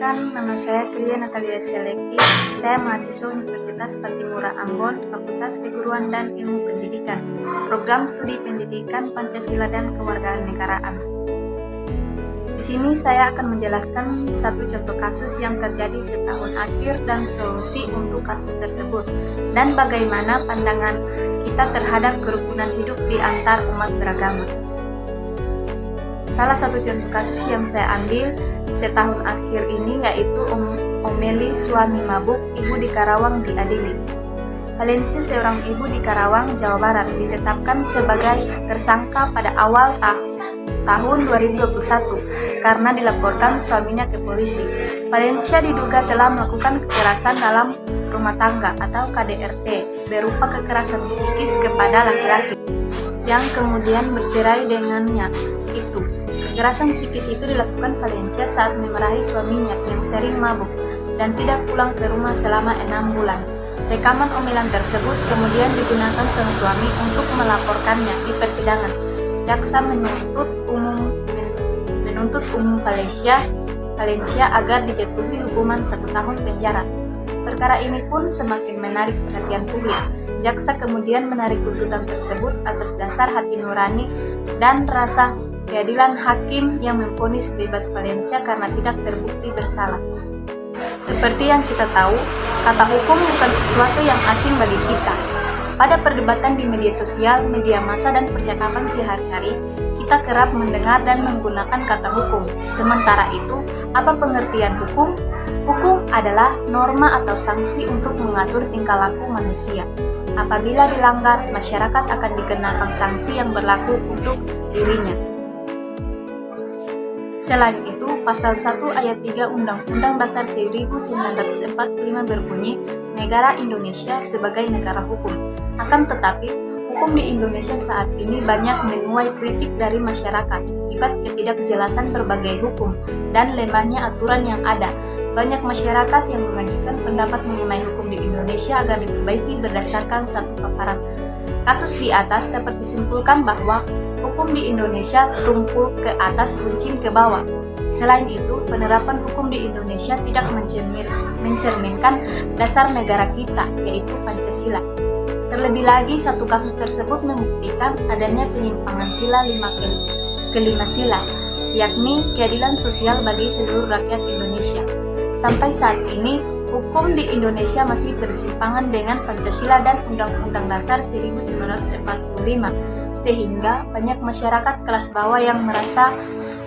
Perkenalkan, nama saya Kriya Natalia Seleki. Saya mahasiswa Universitas Patimura Ambon, Fakultas Keguruan dan Ilmu Pendidikan, Program Studi Pendidikan Pancasila dan Kewarganegaraan. Di sini saya akan menjelaskan satu contoh kasus yang terjadi setahun akhir dan solusi untuk kasus tersebut, dan bagaimana pandangan kita terhadap kerukunan hidup di antar umat beragama. Salah satu contoh kasus yang saya ambil setahun akhir ini yaitu Omeli suami mabuk, ibu di Karawang diadili. Valencia, seorang ibu di Karawang, Jawa Barat, ditetapkan sebagai tersangka pada awal tahun 2021 karena dilaporkan suaminya ke polisi. Valencia diduga telah melakukan kekerasan dalam rumah tangga atau KDRT berupa kekerasan psikis kepada laki-laki yang kemudian bercerai dengannya. Kekerasan psikis itu dilakukan Valencia saat memarahi suaminya yang sering mabuk dan tidak pulang ke rumah selama 6 bulan. Rekaman omelan tersebut kemudian digunakan sang suami untuk melaporkannya di persidangan. Jaksa menuntut umum Valencia agar dijatuhi hukuman 1 tahun penjara. Perkara ini pun semakin menarik perhatian publik. Jaksa kemudian menarik tuntutan tersebut atas dasar hati nurani dan rasa keadilan hakim yang memvonis bebas Valencia karena tidak terbukti bersalah. Seperti yang kita tahu, kata hukum bukan sesuatu yang asing bagi kita. Pada perdebatan di media sosial, media massa, dan percakapan sehari-hari, kita kerap mendengar dan menggunakan kata hukum. Sementara itu, apa pengertian hukum? Hukum adalah norma atau sanksi untuk mengatur tingkah laku manusia. Apabila dilanggar, masyarakat akan dikenakan sanksi yang berlaku untuk dirinya. Selain itu, Pasal 1 Ayat 3 Undang-Undang Dasar 1945 berbunyi, negara Indonesia sebagai negara hukum. Akan tetapi, hukum di Indonesia saat ini banyak menuai kritik dari masyarakat akibat ketidakjelasan berbagai hukum dan lemahnya aturan yang ada. Banyak masyarakat yang mengajukan pendapat mengenai hukum di Indonesia agar diperbaiki berdasarkan satu paparan. Kasus di atas dapat disimpulkan bahwa hukum di Indonesia tumpul ke atas runcing ke bawah. Selain itu, penerapan hukum di Indonesia tidak mencerminkan dasar negara kita, yaitu Pancasila. Terlebih lagi, satu kasus tersebut membuktikan adanya penyimpangan sila 5 sila, yakni keadilan sosial bagi seluruh rakyat Indonesia. Sampai saat ini, hukum di Indonesia masih bersimpangan dengan Pancasila dan Undang-Undang Dasar 1945. Sehingga banyak masyarakat kelas bawah yang merasa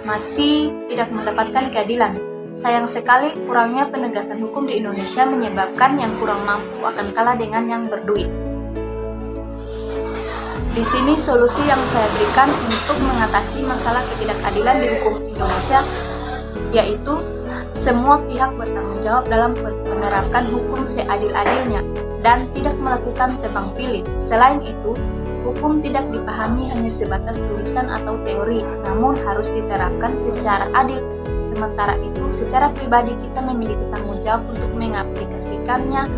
masih tidak mendapatkan keadilan. Sayang sekali, kurangnya penegasan hukum di Indonesia menyebabkan yang kurang mampu akan kalah dengan yang berduit. Di sini solusi yang saya berikan untuk mengatasi masalah ketidakadilan di hukum Indonesia, yaitu semua pihak bertanggung jawab dalam menerapkan hukum seadil-adilnya dan tidak melakukan tebang pilih. Selain itu, hukum tidak dipahami hanya sebatas tulisan atau teori, namun harus diterapkan secara adil. Sementara itu, secara pribadi kita memiliki tanggung jawab untuk mengaplikasikannya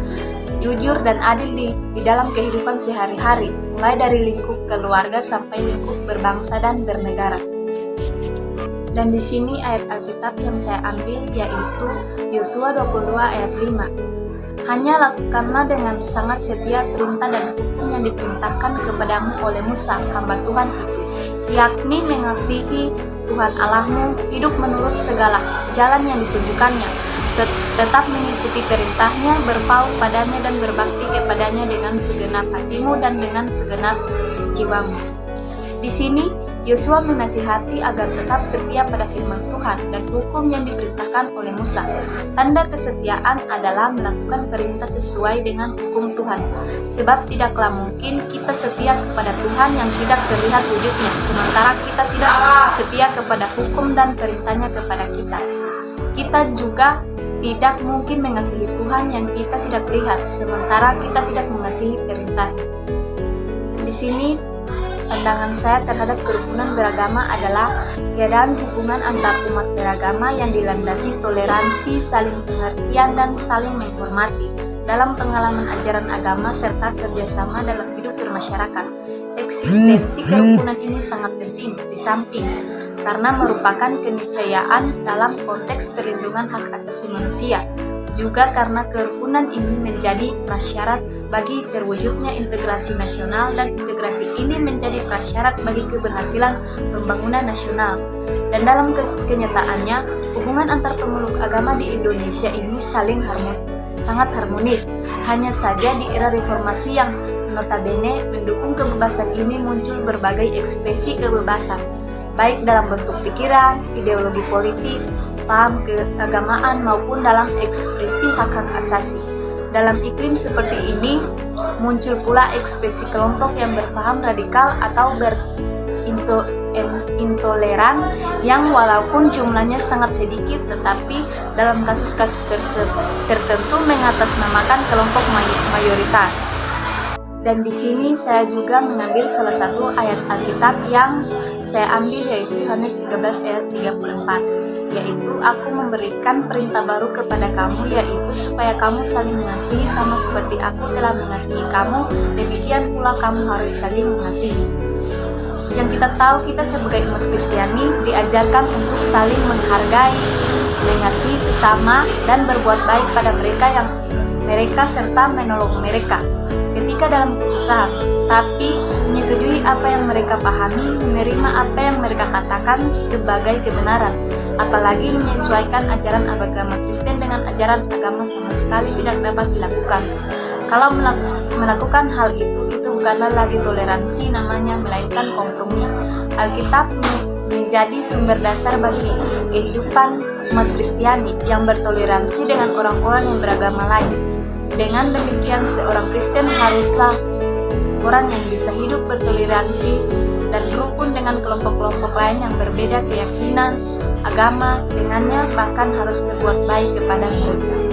jujur dan adil di dalam kehidupan sehari-hari, mulai dari lingkup keluarga sampai lingkup berbangsa dan bernegara. Dan di sini ayat Alkitab yang saya ambil yaitu Yosua 22 ayat 5. Hanya lakukanlah dengan sangat setia perintah dan hukum yang diperintahkan kepadamu oleh Musa, hamba Tuhan itu, yakni mengasihi Tuhan Allahmu, hidup menurut segala jalan yang ditunjukkannya, tetap mengikuti perintahnya, berpaut padanya dan berbakti kepadanya dengan segenap hatimu dan dengan segenap jiwamu. Di sini, Yosua menasihati agar tetap setia pada firman Tuhan dan hukum yang diperintahkan oleh Musa. Tanda kesetiaan adalah melakukan perintah sesuai dengan hukum Tuhan. Sebab tidaklah mungkin kita setia kepada Tuhan yang tidak terlihat wujudnya, sementara kita tidak setia kepada hukum dan perintahnya kepada kita. Kita juga tidak mungkin mengasihi Tuhan yang kita tidak lihat, sementara kita tidak mengasihi perintahnya. Di sini, pandangan saya terhadap kerukunan beragama adalah keadaan hubungan antar umat beragama yang dilandasi toleransi, saling pengertian, dan saling menghormati dalam pengalaman ajaran agama serta kerjasama dalam hidup bermasyarakat. Eksistensi kerukunan ini sangat penting di samping karena merupakan keniscayaan dalam konteks perlindungan hak asasi manusia. Juga karena kerukunan ini menjadi prasyarat bagi terwujudnya integrasi nasional, dan integrasi ini menjadi prasyarat bagi keberhasilan pembangunan nasional. Dan dalam kenyataannya, hubungan antar pemeluk agama di Indonesia ini sangat harmonis. Hanya saja di era reformasi yang notabene mendukung kebebasan ini muncul berbagai ekspresi kebebasan, baik dalam bentuk pikiran, ideologi politik, paham keagamaan maupun dalam ekspresi hak-hak asasi. Dalam iklim seperti ini, muncul pula ekspresi kelompok yang berpaham radikal atau intoleran yang walaupun jumlahnya sangat sedikit tetapi dalam kasus-kasus tertentu mengatasnamakan kelompok mayoritas. Dan di sini saya juga mengambil salah satu ayat Alkitab yang saya ambil, yaitu Yohanes 13 ayat 34, yaitu aku memberikan perintah baru kepada kamu, yaitu supaya kamu saling mengasihi sama seperti aku telah mengasihi kamu, demikian pula kamu harus saling mengasihi. Yang kita tahu, kita sebagai umat Kristiani diajarkan untuk saling menghargai, mengasihi sesama, dan berbuat baik pada mereka serta menolong mereka ketika dalam kesusahan, tapi menyetujui apa yang mereka pahami, menerima apa yang mereka katakan sebagai kebenaran, apalagi menyesuaikan ajaran agama Kristen dengan ajaran agama sama sekali tidak dapat dilakukan. Kalau melakukan hal itu bukanlah lagi toleransi namanya, melainkan kompromi. Alkitab menjadi sumber dasar bagi kehidupan umat Kristiani yang bertoleransi dengan orang-orang yang beragama lain. Dengan demikian, seorang Kristen haruslah orang yang bisa hidup bertoleransi dan rukun dengan kelompok-kelompok lain yang berbeda keyakinan, agama dengannya, bahkan harus berbuat baik kepada mereka.